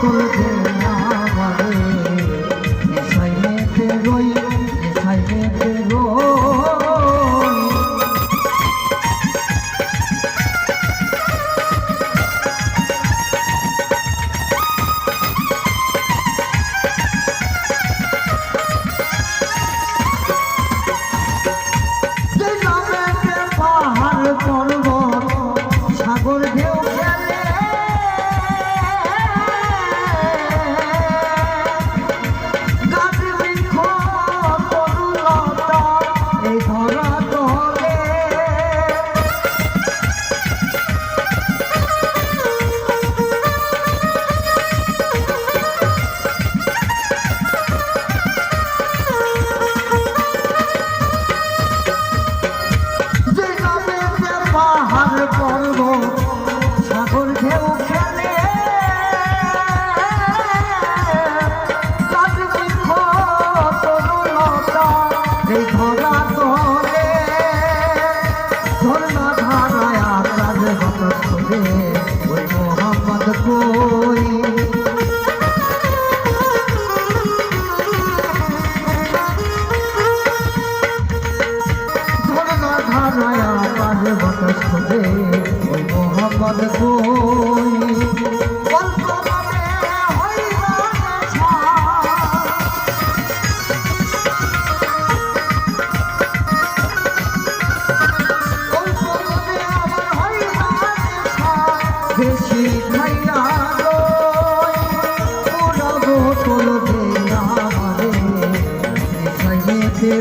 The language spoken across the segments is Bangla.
বোতল দে আমারে নেশাইতে রই নেশাইতে রই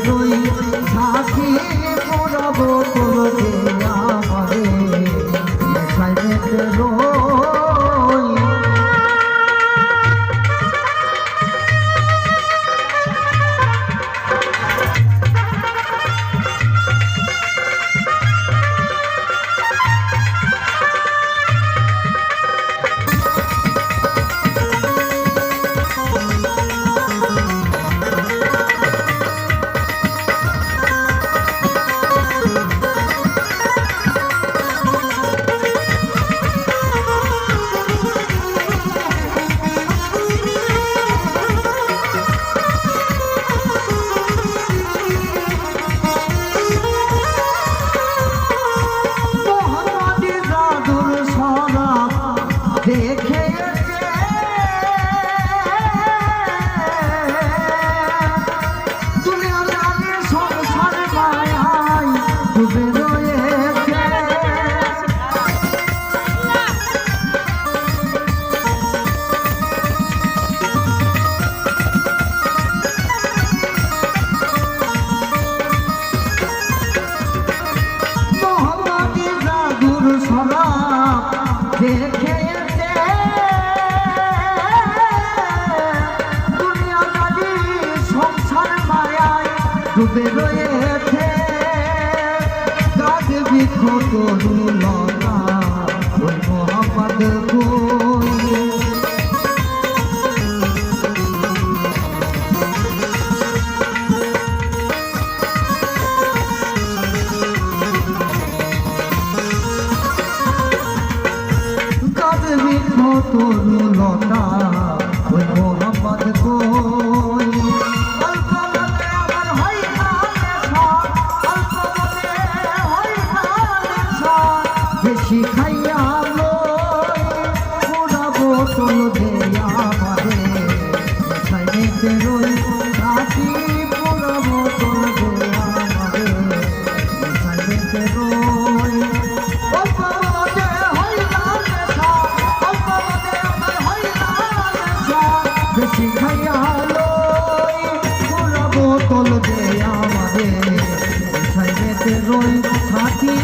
রই সাথী পুরা বোতল দে আমারে নেশাইতে রই ডুবে রয়েছে গাছ বৃক্ষ তরুলতা ওই মোহাম্মদ কই গাছ বৃক্ষ তরুলতা ওই মোহাম্মদ কই শিখাইয়া লই পুরা বোতল দে আমারে নেশাইতে রই সাথী পুরা বোতল দে আমারে নেশাইতে রই অল্প মধ্যে হইলা নেশা অল্প মধ্যে আমার হইলা নেশা শিখাইয়া লই পুরা বোতল দে আমারে নেশাইতে রই সাথী